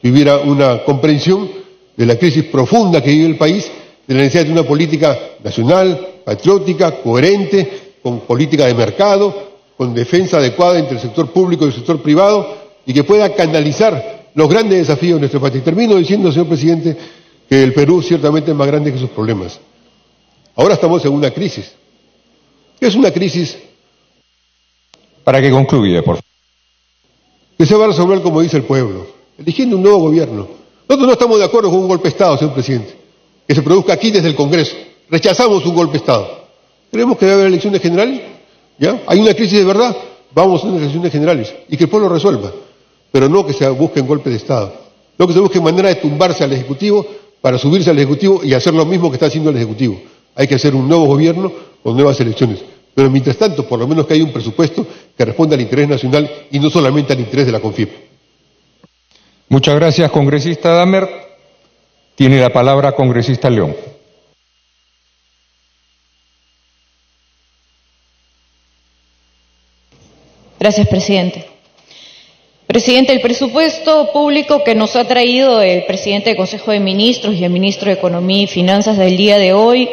que hubiera una comprensión de la crisis profunda que vive el país, de la necesidad de una política nacional, patriótica, coherente, con política de mercado, con defensa adecuada entre el sector público y el sector privado, y que pueda canalizar los grandes desafíos de nuestro país. Termino diciendo, señor presidente, que el Perú ciertamente es más grande que sus problemas. Ahora estamos en una crisis. Es una crisis para que concluya, por favor, que se va a resolver como dice el pueblo, eligiendo un nuevo gobierno. Nosotros no estamos de acuerdo con un golpe de Estado, señor presidente, que se produzca aquí desde el Congreso. Rechazamos un golpe de Estado. Creemos que debe haber elecciones generales, ¿ya? Hay una crisis de verdad, vamos a unas elecciones generales y que el pueblo resuelva, pero no que se busquen golpes de Estado, no que se busque manera de tumbarse al Ejecutivo para subirse al Ejecutivo y hacer lo mismo que está haciendo el Ejecutivo. Hay que hacer un nuevo gobierno con nuevas elecciones. Pero mientras tanto, por lo menos que haya un presupuesto que responda al interés nacional y no solamente al interés de la CONFIEP. Muchas gracias, congresista Damer. Tiene la palabra congresista León. Gracias, presidente. Presidente, el presupuesto público que nos ha traído el presidente del Consejo de Ministros y el ministro de Economía y Finanzas del día de hoy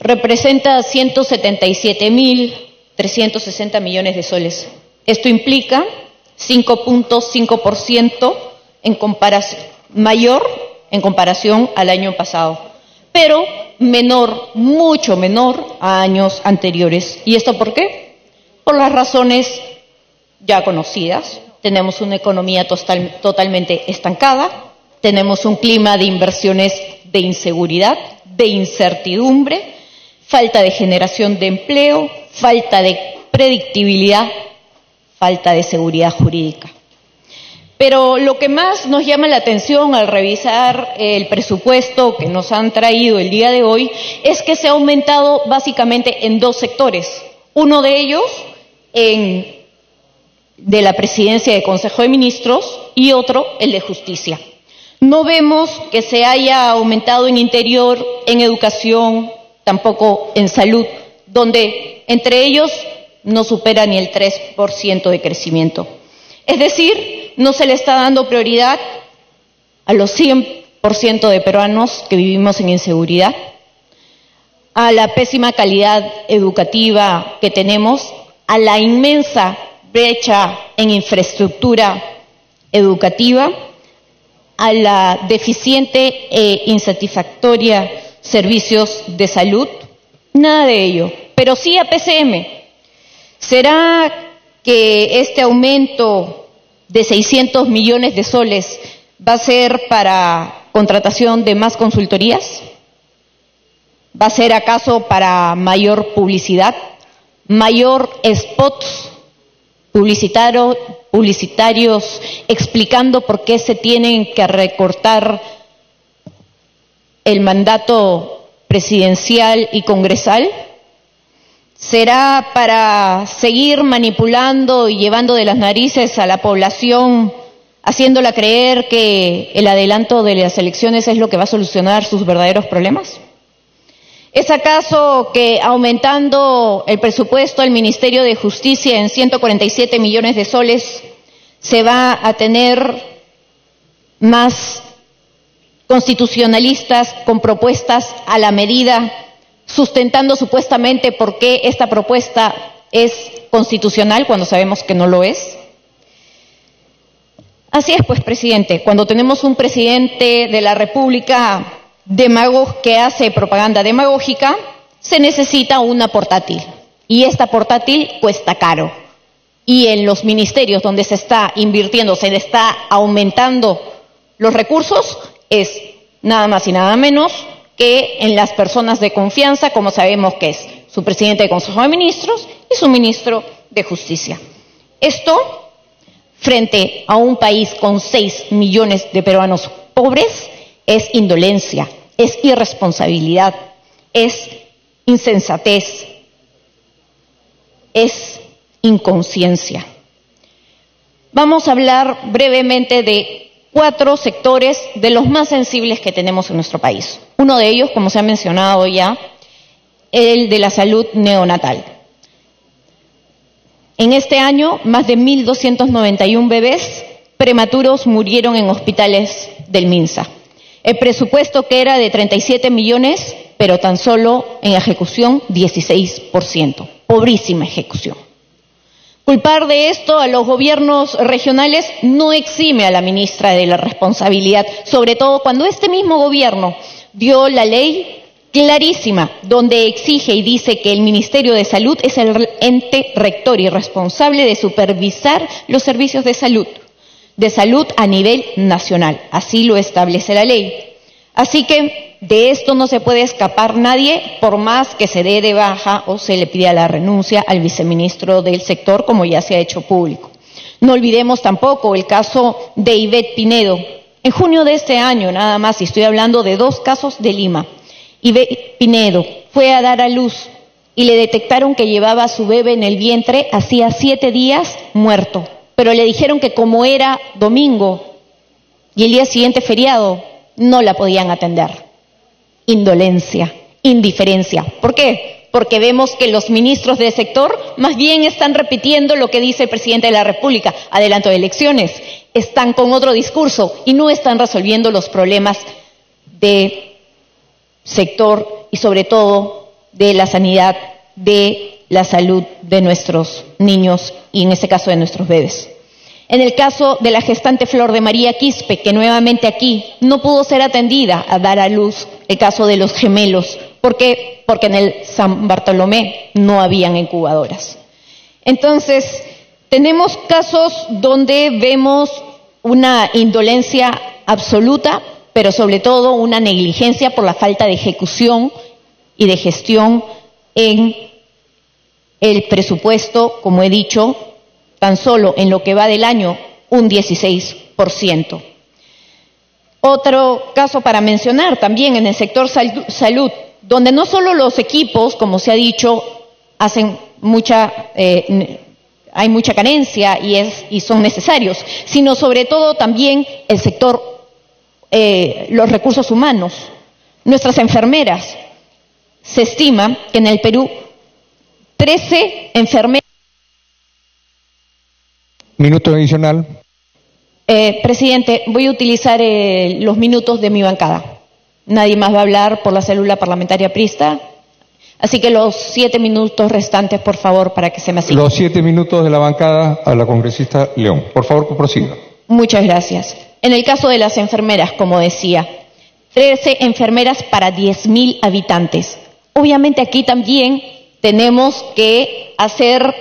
representa 177.360 millones de soles. Esto implica 5.5% mayor en comparación al año pasado, pero menor, mucho menor a años anteriores. ¿Y esto por qué? Por las razones ya conocidas. Tenemos una economía totalmente estancada, tenemos un clima de inversiones de inseguridad, de incertidumbre, falta de generación de empleo, falta de predictibilidad, falta de seguridad jurídica. Pero lo que más nos llama la atención al revisar el presupuesto que nos han traído el día de hoy es que se ha aumentado básicamente en dos sectores. Uno de ellos de la presidencia del Consejo de Ministros y otro el de Justicia. No vemos que se haya aumentado en Interior, en Educación, tampoco en Salud, donde entre ellos no supera ni el 3% de crecimiento. Es decir, no se le está dando prioridad a los 100% de peruanos que vivimos en inseguridad, a la pésima calidad educativa que tenemos, a la inmensa brecha en infraestructura educativa, a la deficiente e insatisfactoria servicios de salud, nada de ello, pero sí a PCM. ¿Será que este aumento de 600 millones de soles va a ser para contratación de más consultorías? ¿Va a ser acaso para mayor publicidad, mayor spots publicitarios explicando por qué se tienen que recortar el mandato presidencial y congresal? ¿Será para seguir manipulando y llevando de las narices a la población, haciéndola creer que el adelanto de las elecciones es lo que va a solucionar sus verdaderos problemas? ¿Es acaso que aumentando el presupuesto del Ministerio de Justicia en 147 millones de soles se va a tener más constitucionalistas con propuestas a la medida, sustentando supuestamente por qué esta propuesta es constitucional cuando sabemos que no lo es? Así es, pues, presidente, cuando tenemos un presidente de la República que hace propaganda demagógica, se necesita una portátil. Y esta portátil cuesta caro. Y en los ministerios donde se está invirtiendo, se le está aumentando los recursos, es nada más y nada menos que en las personas de confianza, como sabemos que es su presidente del Consejo de Ministros y su ministro de Justicia. Esto, frente a un país con 6 millones de peruanos pobres, es indolencia, es irresponsabilidad, es insensatez, es inconsciencia. Vamos a hablar brevemente de 4 sectores de los más sensibles que tenemos en nuestro país. Uno de ellos, como se ha mencionado ya, el de la salud neonatal. En este año, más de 1.291 bebés prematuros murieron en hospitales del MINSA. El presupuesto que era de 37 millones, pero tan solo en ejecución 16%. Pobrísima ejecución. Culpar de esto a los gobiernos regionales no exime a la ministra de la responsabilidad, sobre todo cuando este mismo gobierno dio la ley clarísima, donde exige y dice que el Ministerio de Salud es el ente rector y responsable de supervisar los servicios de salud a nivel nacional. Así lo establece la ley. Así que de esto no se puede escapar nadie, por más que se dé de baja o se le pida la renuncia al viceministro del sector, como ya se ha hecho público. No olvidemos tampoco el caso de Ivette Pinedo. En junio de este año, nada más, y estoy hablando de 2 casos de Lima, Ivette Pinedo fue a dar a luz y le detectaron que llevaba a su bebé en el vientre hacía 7 días muerto. Pero le dijeron que como era domingo y el día siguiente feriado, no la podían atender. Indolencia, indiferencia. ¿Por qué? Porque vemos que los ministros del sector más bien están repitiendo lo que dice el presidente de la República, adelanto de elecciones. Están con otro discurso y no están resolviendo los problemas de sector y sobre todo de la sanidad, de la salud de nuestros niños y en este caso de nuestros bebés. En el caso de la gestante Flor de María Quispe, que nuevamente aquí no pudo ser atendida a dar a luz, el caso de los gemelos. ¿Por qué? Porque en el San Bartolomé no habían incubadoras. Entonces, tenemos casos donde vemos una indolencia absoluta, pero sobre todo una negligencia por la falta de ejecución y de gestión en el presupuesto, como he dicho, tan solo en lo que va del año, un 16%. Otro caso para mencionar también en el sector salud, donde no solo los equipos, como se ha dicho, hay mucha carencia y son necesarios, sino sobre todo también el sector los recursos humanos. Nuestras enfermeras, se estima que en el Perú 13 enfermeras. Minuto adicional. Presidente, voy a utilizar los minutos de mi bancada. Nadie más va a hablar por la célula parlamentaria aprista. Así que los 7 minutos restantes, por favor, para que se me asignen. Los 7 minutos de la bancada a la congresista León. Por favor, que prosiga. Muchas gracias. En el caso de las enfermeras, como decía, 13 enfermeras para 10.000 habitantes. Obviamente aquí también tenemos que hacer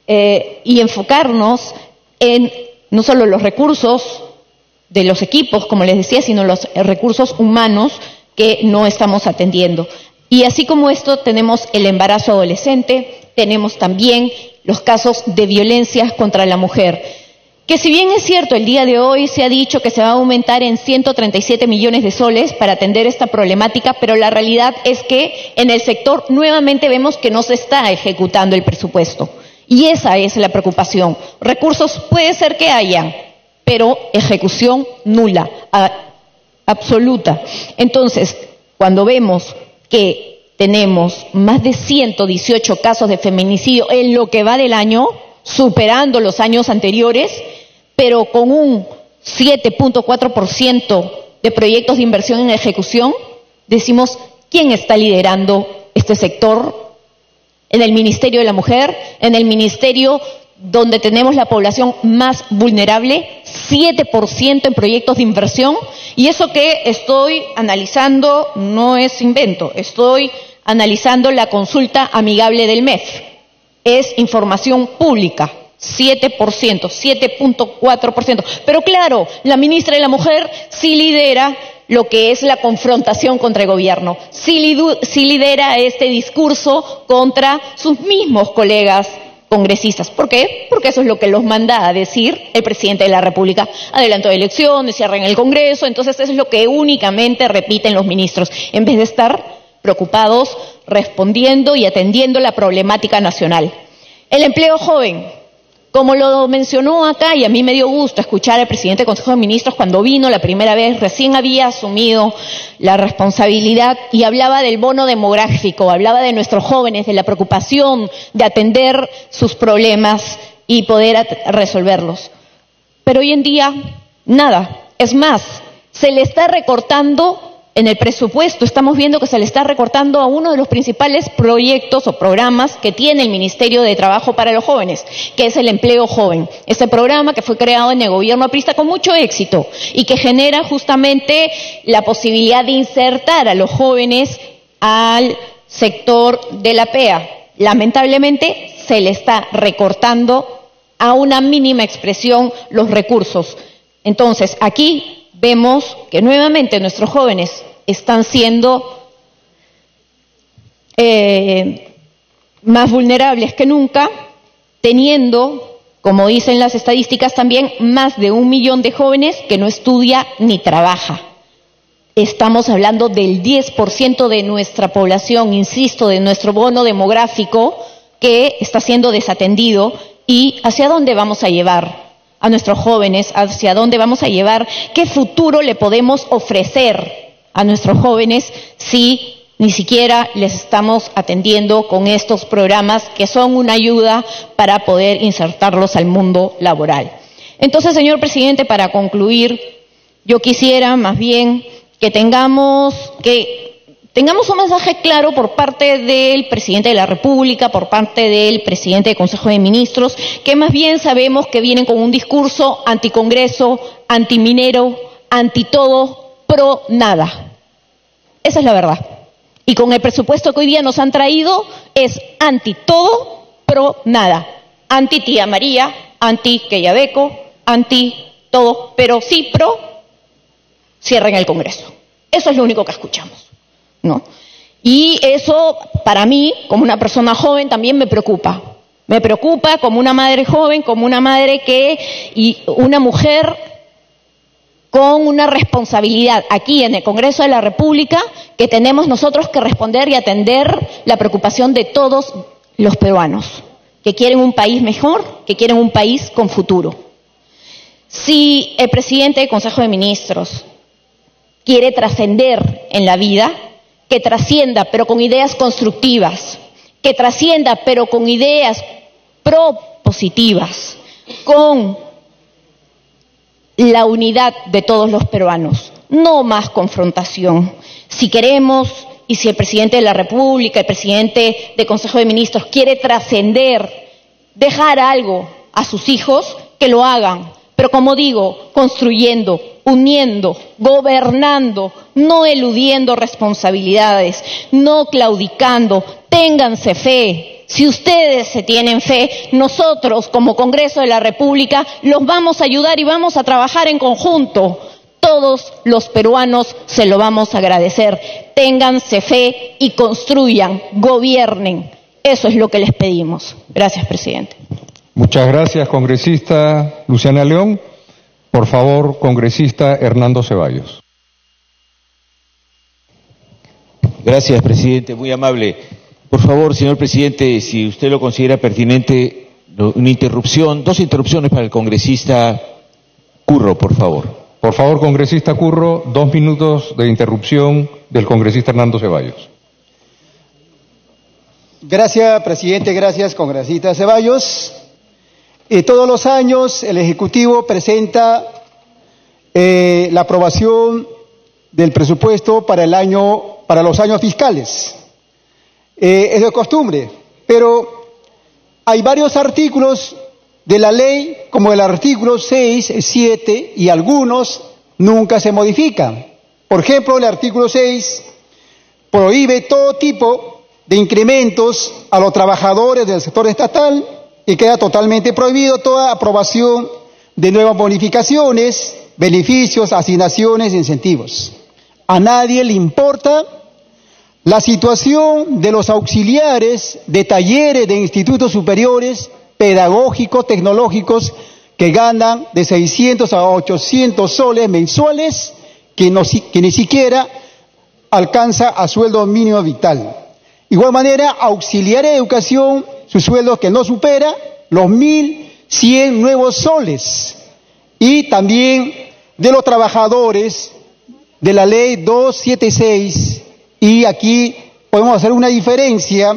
y enfocarnos en no solo los recursos de los equipos, como les decía, sino los recursos humanos que no estamos atendiendo. Y así como esto, tenemos el embarazo adolescente, tenemos también los casos de violencia contra la mujer. Que si bien es cierto, el día de hoy se ha dicho que se va a aumentar en 137 millones de soles para atender esta problemática, pero la realidad es que en el sector nuevamente vemos que no se está ejecutando el presupuesto. Y esa es la preocupación. Recursos puede ser que hayan, pero ejecución nula, absoluta. Entonces, cuando vemos que tenemos más de 118 casos de feminicidio en lo que va del año, superando los años anteriores, pero con un 7.4% de proyectos de inversión en ejecución, decimos, ¿quién está liderando este sector? En el Ministerio de la Mujer, en el ministerio donde tenemos la población más vulnerable, 7% en proyectos de inversión, y eso que estoy analizando no es invento, estoy analizando la consulta amigable del MEF. Es información pública, 7%, 7.4%. Pero claro, la ministra de la Mujer sí lidera lo que es la confrontación contra el gobierno, sí lidera este discurso contra sus mismos colegas congresistas. ¿Por qué? Porque eso es lo que los manda a decir el presidente de la República. Adelantó elecciones, cierran el Congreso, entonces eso es lo que únicamente repiten los ministros, en vez de estar preocupados respondiendo y atendiendo la problemática nacional. El empleo joven, como lo mencionó acá, y a mí me dio gusto escuchar al presidente del Consejo de Ministros cuando vino la primera vez, recién había asumido la responsabilidad y hablaba del bono demográfico, hablaba de nuestros jóvenes, de la preocupación de atender sus problemas y poder resolverlos. pero hoy en día nada. Es más, se le está recortando en el presupuesto, estamos viendo que se le está recortando a uno de los principales proyectos o programas que tiene el Ministerio de Trabajo para los Jóvenes, que es el empleo joven. Este programa que fue creado en el gobierno aprista con mucho éxito y que genera justamente la posibilidad de insertar a los jóvenes al sector de la PEA. Lamentablemente se le está recortando a una mínima expresión los recursos. Entonces, aquí vemos que nuevamente nuestros jóvenes están siendo más vulnerables que nunca, teniendo, como dicen las estadísticas también, más de 1 millón de jóvenes que no estudia ni trabaja. Estamos hablando del 10% de nuestra población, insisto, de nuestro bono demográfico que está siendo desatendido. ¿Y hacia dónde vamos a llevar a nuestros jóvenes? ¿Hacia dónde vamos a llevar? ¿Qué futuro le podemos ofrecer a nuestros jóvenes si ni siquiera les estamos atendiendo con estos programas que son una ayuda para poder insertarlos al mundo laboral? Entonces, señor presidente, para concluir, yo quisiera más bien que tengamos un mensaje claro por parte del presidente de la República, por parte del presidente del Consejo de Ministros, que más bien sabemos que vienen con un discurso anticongreso, antiminero, anti todo, pro nada. Esa es la verdad. Y con el presupuesto que hoy día nos han traído es anti todo, pro nada. Anti tía María, anti Quellaveco, anti todo, pero sí pro, cierren el Congreso. Eso es lo único que escuchamos, ¿no? Y eso, para mí, como una persona joven, también me preocupa. Me preocupa como una madre joven, como una madre y una mujer con una responsabilidad aquí en el Congreso de la República, que tenemos nosotros que responder y atender la preocupación de todos los peruanos, que quieren un país mejor, que quieren un país con futuro. Si el presidente del Consejo de Ministros quiere trascender en la vida, que trascienda, pero con ideas constructivas, que trascienda, pero con ideas propositivas, con la unidad de todos los peruanos, no más confrontación. Si queremos, y si el presidente de la República, el presidente del Consejo de Ministros quiere trascender, dejar algo a sus hijos, que lo hagan, pero como digo, construyendo, uniendo, gobernando, no eludiendo responsabilidades, no claudicando. Ténganse fe. Si ustedes se tienen fe, nosotros como Congreso de la República los vamos a ayudar y vamos a trabajar en conjunto. Todos los peruanos se lo vamos a agradecer. Ténganse fe y construyan, gobiernen. Eso es lo que les pedimos. Gracias, presidente. Muchas gracias, congresista Luciana León. Por favor, congresista Hernando Ceballos. Gracias, presidente, muy amable. Por favor, señor presidente, si usted lo considera pertinente, una interrupción, 2 interrupciones para el congresista Curro, por favor. Por favor, congresista Curro, 2 minutos de interrupción del congresista Hernando Ceballos. Gracias, presidente, gracias, congresista Ceballos. Todos los años el Ejecutivo presenta la aprobación del presupuesto para los años fiscales. Es de costumbre, pero hay varios artículos de la ley, como el artículo 6, 7, y algunos nunca se modifican. Por ejemplo, el artículo 6 prohíbe todo tipo de incrementos a los trabajadores del sector estatal y queda totalmente prohibido toda aprobación de nuevas bonificaciones, beneficios, asignaciones e incentivos. A nadie le importa la situación de los auxiliares de talleres de institutos superiores pedagógicos, tecnológicos, que ganan de 600 a 800 soles mensuales, que ni siquiera alcanza a sueldo mínimo vital. Igual manera, auxiliares de educación, su sueldo que no supera los 1.100 nuevos soles. Y también de los trabajadores de la ley 276, y aquí podemos hacer una diferencia,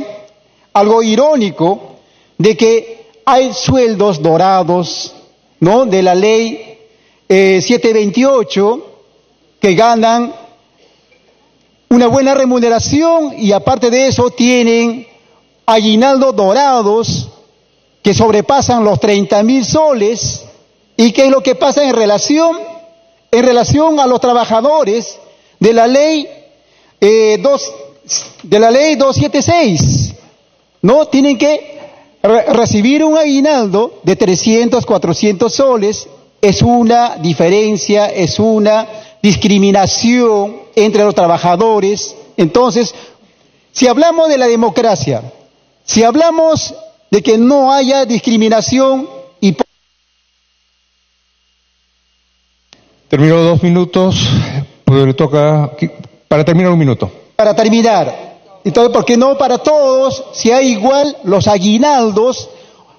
algo irónico, de que hay sueldos dorados ¿no?, de la ley 728, que ganan una buena remuneración y aparte de eso tienen aguinaldos dorados que sobrepasan los 30.000 soles. ¿Y qué es lo que pasa en relación a los trabajadores de la ley 276? ¿No? Tienen que recibir un aguinaldo de 300, 400 soles. Es una diferencia, es una discriminación entre los trabajadores. Entonces, si hablamos de la democracia, si hablamos de que no haya discriminación y... Terminó 2 minutos, pues le toca para terminar 1 minuto. Para terminar, entonces, ¿por qué no para todos, si hay igual los aguinaldos,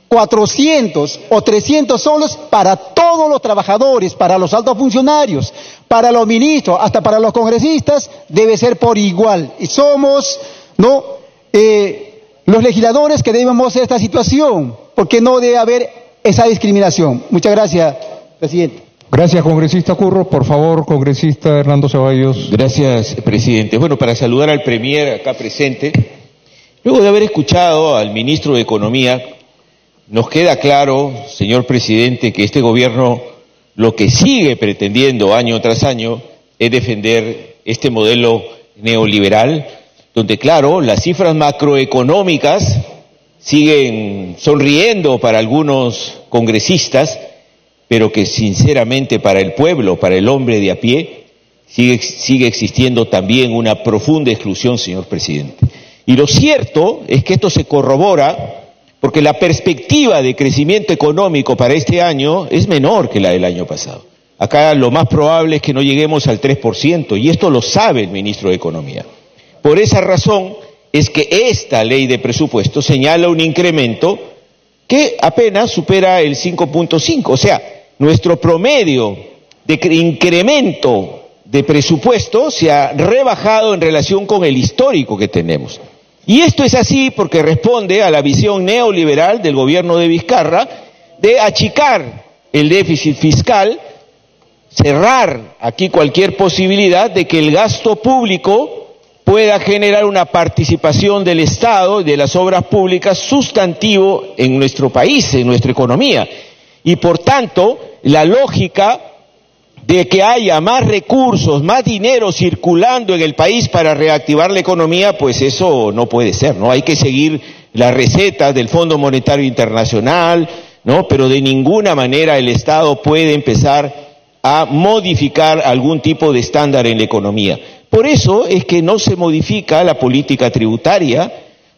400 o 300 soles para todos los trabajadores, para los altos funcionarios, para los ministros, hasta para los congresistas, debe ser por igual? Y somos, ¿no?, los legisladores que debemos hacer esta situación, porque no debe haber esa discriminación. Muchas gracias, presidente. Gracias, congresista Curro. Por favor, congresista Hernando Ceballos. Gracias, presidente. Bueno, para saludar al premier acá presente, luego de haber escuchado al ministro de Economía, nos queda claro, señor presidente, que este gobierno lo que sigue pretendiendo año tras año es defender este modelo neoliberal, donde, claro, las cifras macroeconómicas siguen sonriendo para algunos congresistas, pero que sinceramente para el pueblo, para el hombre de a pie, sigue existiendo también una profunda exclusión, señor presidente. Y lo cierto es que esto se corrobora porque la perspectiva de crecimiento económico para este año es menor que la del año pasado. Acá lo más probable es que no lleguemos al 3%, y esto lo sabe el ministro de Economía. Por esa razón es que esta ley de presupuesto señala un incremento que apenas supera el 5.5, o sea, nuestro promedio de incremento de presupuesto se ha rebajado en relación con el histórico que tenemos. Y esto es así porque responde a la visión neoliberal del gobierno de Vizcarra de achicar el déficit fiscal, cerrar aquí cualquier posibilidad de que el gasto público pueda generar una participación del Estado y de las obras públicas sustantivo en nuestro país, en nuestra economía. Y por tanto, la lógica de que haya más recursos, más dinero circulando en el país para reactivar la economía, pues eso no puede ser, ¿no? Hay que seguir las recetas del Fondo Monetario Internacional, ¿no? Pero de ninguna manera el Estado puede empezar a modificar algún tipo de estándar en la economía. Por eso es que no se modifica la política tributaria,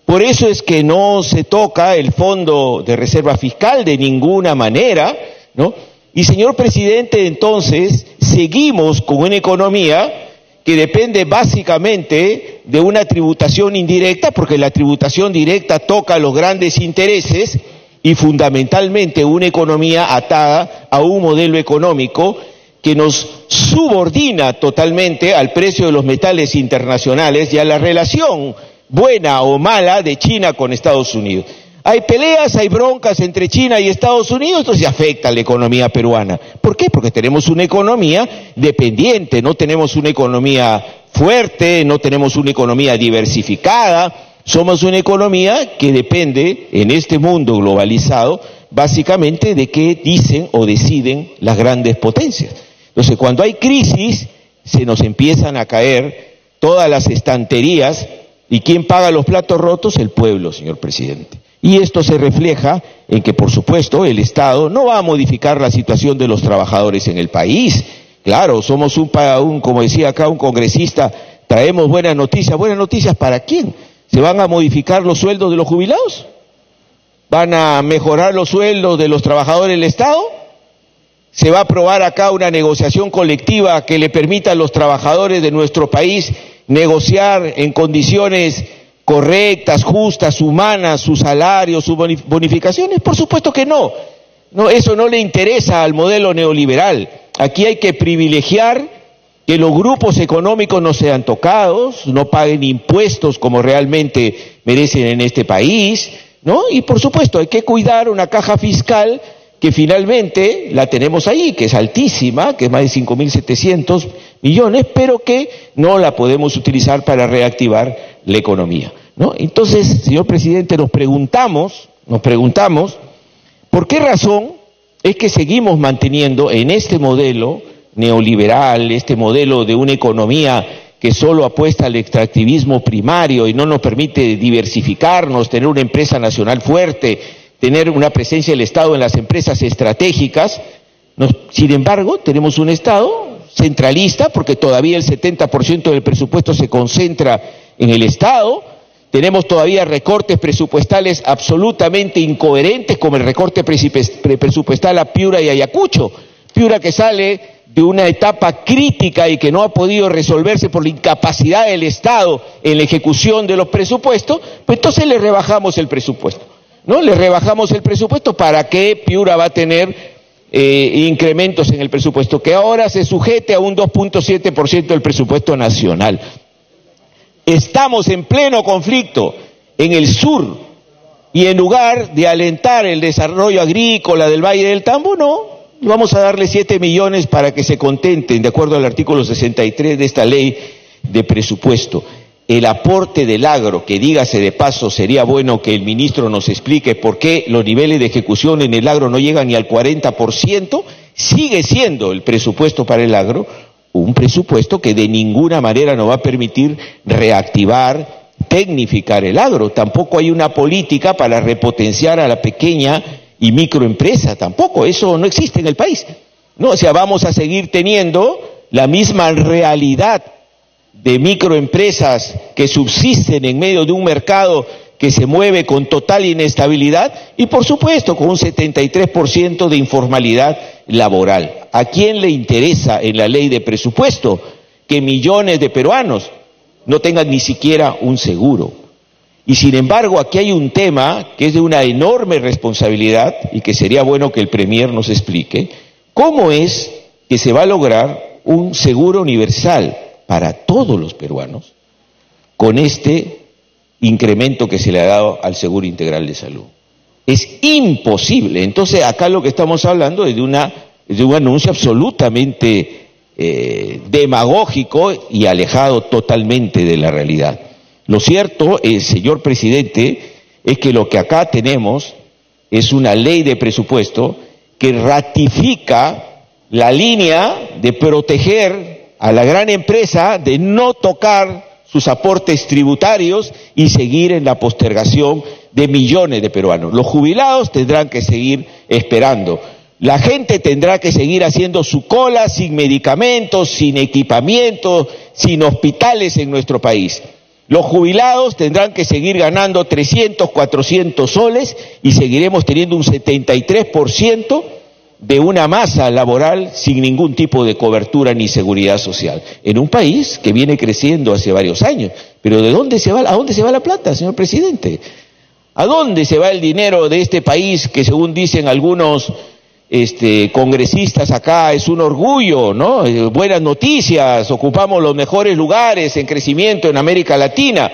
por eso es que no se toca el Fondo de Reserva Fiscal de ninguna manera, ¿no? Y señor presidente, entonces seguimos con una economía que depende básicamente de una tributación indirecta, porque la tributación directa toca los grandes intereses, y fundamentalmente una economía atada a un modelo económico que nos subordina totalmente al precio de los metales internacionales y a la relación buena o mala de China con Estados Unidos. Hay peleas, hay broncas entre China y Estados Unidos, entonces afecta a la economía peruana. ¿Por qué? Porque tenemos una economía dependiente, no tenemos una economía fuerte, no tenemos una economía diversificada, somos una economía que depende en este mundo globalizado básicamente de qué dicen o deciden las grandes potencias. Entonces, cuando hay crisis, se nos empiezan a caer todas las estanterías, ¿y quién paga los platos rotos? El pueblo, señor presidente. Y esto se refleja en que, por supuesto, el Estado no va a modificar la situación de los trabajadores en el país. Claro, somos como decía acá un congresista, traemos buenas noticias. ¿Buenas noticias para quién? ¿Se van a modificar los sueldos de los jubilados? ¿Van a mejorar los sueldos de los trabajadores del Estado? ¿Se va a aprobar acá una negociación colectiva que le permita a los trabajadores de nuestro país negociar en condiciones correctas, justas, humanas, sus salarios, sus bonificaciones? Por supuesto que no. No, eso no le interesa al modelo neoliberal. Aquí hay que privilegiar que los grupos económicos no sean tocados, no paguen impuestos como realmente merecen en este país, ¿no? Y por supuesto hay que cuidar una caja fiscal que finalmente la tenemos ahí, que es altísima, que es más de 5.700 millones, pero que no la podemos utilizar para reactivar la economía, ¿no? Entonces, señor presidente, nos preguntamos, ¿por qué razón es que seguimos manteniendo en este modelo neoliberal, este modelo de una economía que solo apuesta al extractivismo primario y no nos permite diversificarnos, tener una empresa nacional fuerte, tener una presencia del Estado en las empresas estratégicas? Sin embargo, tenemos un Estado centralista, porque todavía el 70% del presupuesto se concentra en el Estado. Tenemos todavía recortes presupuestales absolutamente incoherentes, como el recorte presupuestal a Piura y Ayacucho. Piura, que sale de una etapa crítica y que no ha podido resolverse por la incapacidad del Estado en la ejecución de los presupuestos, pues entonces le rebajamos el presupuesto, ¿no? Le rebajamos el presupuesto. ¿Para qué Piura va a tener incrementos en el presupuesto? Que ahora se sujete a un 2.7% del presupuesto nacional. Estamos en pleno conflicto en el sur, y en lugar de alentar el desarrollo agrícola del Valle del Tambo, no, vamos a darle 7 millones para que se contenten, de acuerdo al artículo 63 de esta ley de presupuesto. El aporte del agro, que dígase de paso, sería bueno que el ministro nos explique por qué los niveles de ejecución en el agro no llegan ni al 40%, sigue siendo el presupuesto para el agro un presupuesto que de ninguna manera nos va a permitir reactivar, tecnificar el agro. Tampoco hay una política para repotenciar a la pequeña y microempresa, tampoco, eso no existe en el país, ¿no? O sea, vamos a seguir teniendo la misma realidad de microempresas que subsisten en medio de un mercado que se mueve con total inestabilidad y, por supuesto, con un 73% de informalidad laboral. ¿A quién le interesa en la ley de presupuesto que millones de peruanos no tengan ni siquiera un seguro? Y sin embargo, aquí hay un tema que es de una enorme responsabilidad y que sería bueno que el Premier nos explique: ¿cómo es que se va a lograr un seguro universal para todos los peruanos con este incremento que se le ha dado al Seguro Integral de Salud? Es imposible. Entonces, acá lo que estamos hablando es de un anuncio absolutamente demagógico y alejado totalmente de la realidad. Lo cierto, señor presidente, es que lo que acá tenemos es una ley de presupuesto que ratifica la línea de proteger a la gran empresa, de no tocar sus aportes tributarios y seguir en la postergación de millones de peruanos. Los jubilados tendrán que seguir esperando. La gente tendrá que seguir haciendo su cola sin medicamentos, sin equipamiento, sin hospitales en nuestro país. Los jubilados tendrán que seguir ganando 300, 400 soles y seguiremos teniendo un 73% de una masa laboral sin ningún tipo de cobertura ni seguridad social, en un país que viene creciendo hace varios años. Pero ¿a dónde se va la plata, señor presidente? ¿A dónde se va el dinero de este país que, según dicen algunos congresistas acá, es un orgullo, ¿no? Buenas noticias, ocupamos los mejores lugares en crecimiento en América Latina?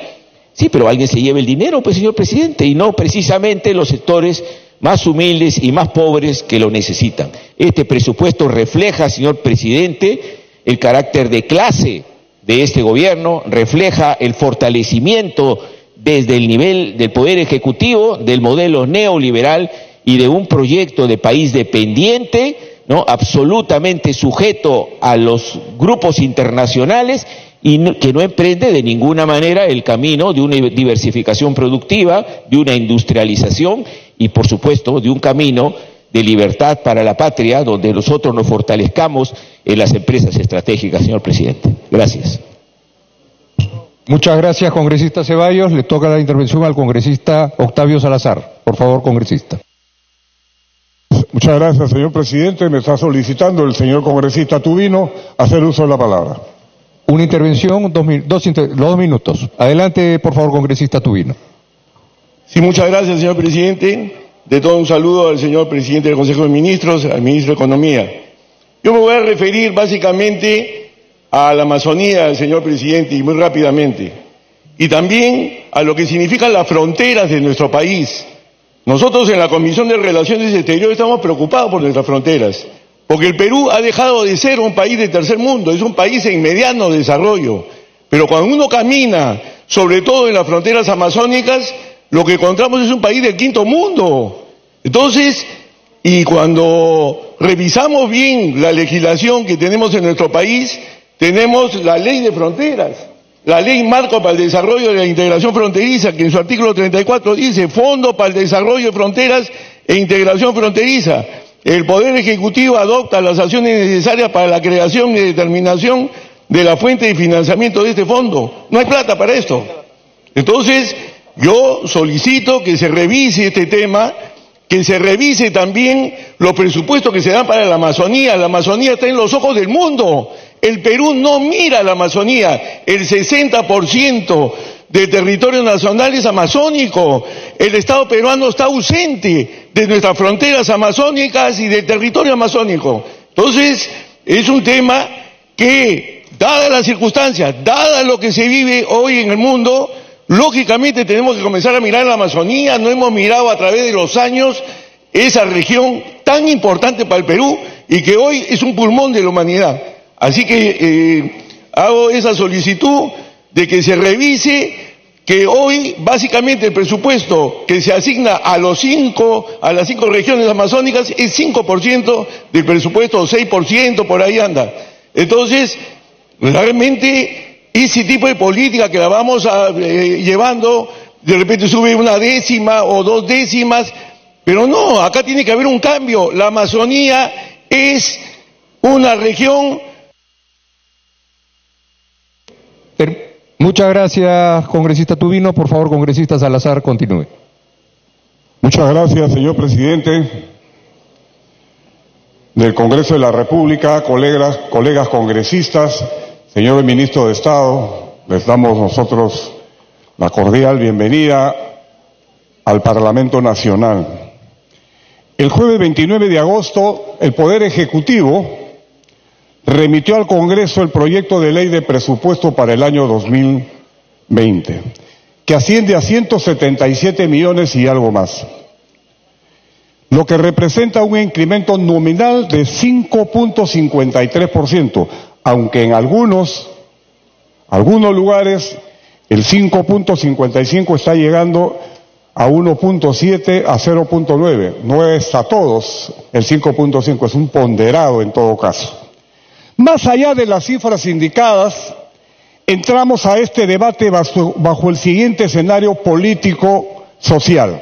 Sí, pero alguien se lleva el dinero, pues, señor presidente, y no precisamente los sectores más humildes y más pobres que lo necesitan. Este presupuesto refleja, señor presidente, el carácter de clase de este gobierno, refleja el fortalecimiento desde el nivel del Poder Ejecutivo, del modelo neoliberal y de un proyecto de país dependiente, ¿no?, absolutamente sujeto a los grupos internacionales y que no emprende de ninguna manera el camino de una diversificación productiva, de una industrialización y, por supuesto, de un camino de libertad para la patria, donde nosotros nos fortalezcamos en las empresas estratégicas, señor presidente. Gracias. Muchas gracias, congresista Ceballos. Le toca la intervención al congresista Octavio Salazar. Por favor, congresista. Muchas gracias, señor presidente. Me está solicitando el señor congresista Tubino hacer uso de la palabra. Una intervención, los 2 minutos. Adelante, por favor, congresista Tubino. Sí, muchas gracias, señor presidente. De todo un saludo al señor presidente del Consejo de Ministros, al ministro de Economía. Yo me voy a referir básicamente a la Amazonía, señor presidente, y muy rápidamente. Y también a lo que significan las fronteras de nuestro país. nosotros en la Comisión de Relaciones Exteriores estamos preocupados por nuestras fronteras, porque el Perú ha dejado de ser un país de tercer mundo, es un país en mediano desarrollo. Pero cuando uno camina, sobre todo en las fronteras amazónicas, lo que encontramos es un país del quinto mundo. Entonces, y cuando revisamos bien la legislación que tenemos en nuestro país, tenemos la ley de fronteras, la ley marco para el desarrollo de la integración fronteriza, que en su artículo 34 dice Fondo para el desarrollo de fronteras e integración fronteriza. El Poder Ejecutivo adopta las acciones necesarias para la creación y determinación de la fuente de financiamiento de este fondo. No hay plata para esto. Entonces, yo solicito que se revise este tema, que se revise también los presupuestos que se dan para la Amazonía. La Amazonía está en los ojos del mundo. El Perú no mira a la Amazonía. El 60% del territorio nacional es amazónico. El Estado peruano está ausente de nuestras fronteras amazónicas y del territorio amazónico. Entonces, es un tema que, dadas las circunstancias, dada lo que se vive hoy en el mundo, lógicamente tenemos que comenzar a mirar la Amazonía. No hemos mirado a través de los años esa región tan importante para el Perú y que hoy es un pulmón de la humanidad. Así que hago esa solicitud de que se revise, que hoy básicamente el presupuesto que se asigna a las 5 regiones amazónicas es 5% del presupuesto, 6%, por ahí anda. Entonces, realmente ese tipo de política que la vamos llevando, de repente sube una décima o 2 décimas, pero no, acá tiene que haber un cambio. La Amazonía es una región. Muchas gracias, congresista Tubino. Por favor, congresista Salazar, continúe. Muchas gracias, señor presidente del Congreso de la República, colegas congresistas, señor ministro de Estado, les damos nosotros la cordial bienvenida al Parlamento Nacional. El jueves 29 de agosto, el Poder Ejecutivo remitió al Congreso el proyecto de ley de presupuesto para el año 2020, que asciende a 177 millones y algo más, lo que representa un incremento nominal de 5.53%, aunque en algunos lugares el 5.55 está llegando a 1.7, a 0.9. No es a todos el 5.5, es un ponderado en todo caso. Más allá de las cifras indicadas, entramos a este debate bajo el siguiente escenario político-social.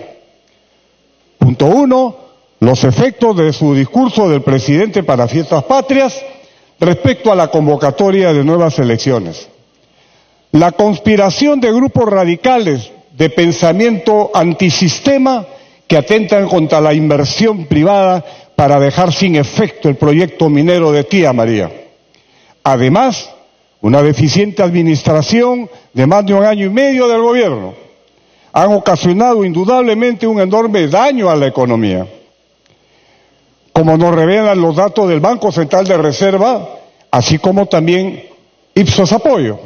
Punto 1, los efectos de su discurso del presidente para fiestas patrias respecto a la convocatoria de nuevas elecciones. La conspiración de grupos radicales de pensamiento antisistema que atentan contra la inversión privada para dejar sin efecto el proyecto minero de Tía María. Además, una deficiente administración de más de 1 año y medio del gobierno han ocasionado indudablemente un enorme daño a la economía. Como nos revelan los datos del Banco Central de Reserva, así como también Ipsos Apoyo,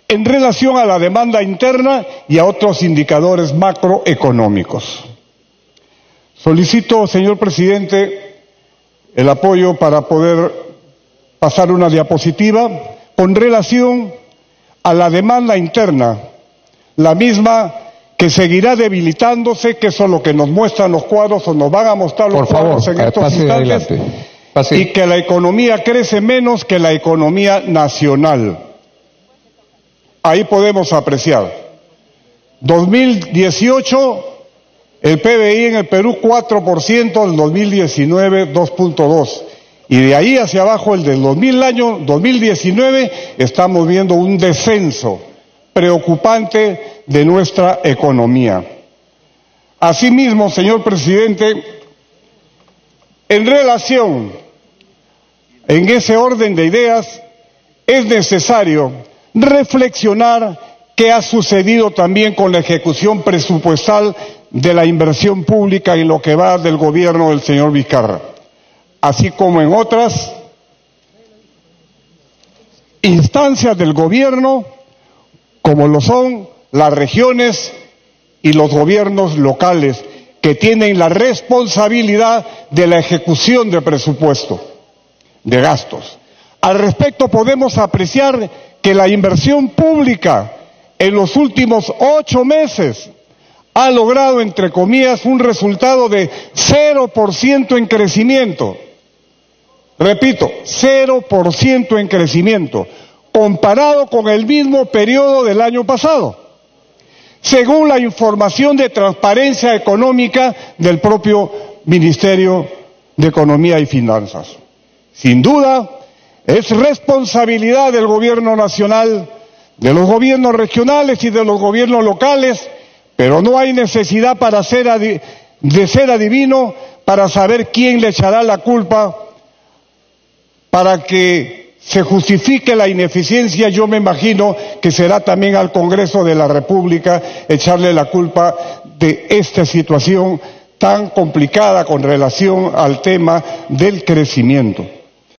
en relación a la demanda interna y a otros indicadores macroeconómicos. Solicito, señor presidente, el apoyo para poder pasar una diapositiva con relación a la demanda interna, la misma que seguirá debilitándose, que eso es lo que nos muestran los cuadros o nos van a mostrar los cuadros en estos instantes, y que la economía crece menos que la economía nacional. Ahí podemos apreciar. 2018, el PBI en el Perú 4%, el 2019 2.2%. Y de ahí hacia abajo, el del 2019, estamos viendo un descenso preocupante de nuestra economía. Asimismo, señor presidente, en relación, en ese orden de ideas, es necesario reflexionar qué ha sucedido también con la ejecución presupuestal de la inversión pública en lo que va del gobierno del señor Vizcarra, así como en otras instancias del gobierno, como lo son las regiones y los gobiernos locales, que tienen la responsabilidad de la ejecución del presupuesto de gastos. Al respecto, podemos apreciar que la inversión pública en los últimos 8 meses ha logrado, entre comillas, un resultado de 0% en crecimiento. Repito, 0% en crecimiento, comparado con el mismo periodo del año pasado, según la información de transparencia económica del propio Ministerio de Economía y Finanzas. Sin duda, es responsabilidad del gobierno nacional, de los gobiernos regionales y de los gobiernos locales, pero no hay necesidad de ser adivino para saber quién le echará la culpa para que se justifique la ineficiencia. Yo me imagino que será también al Congreso de la República echarle la culpa de esta situación tan complicada con relación al tema del crecimiento.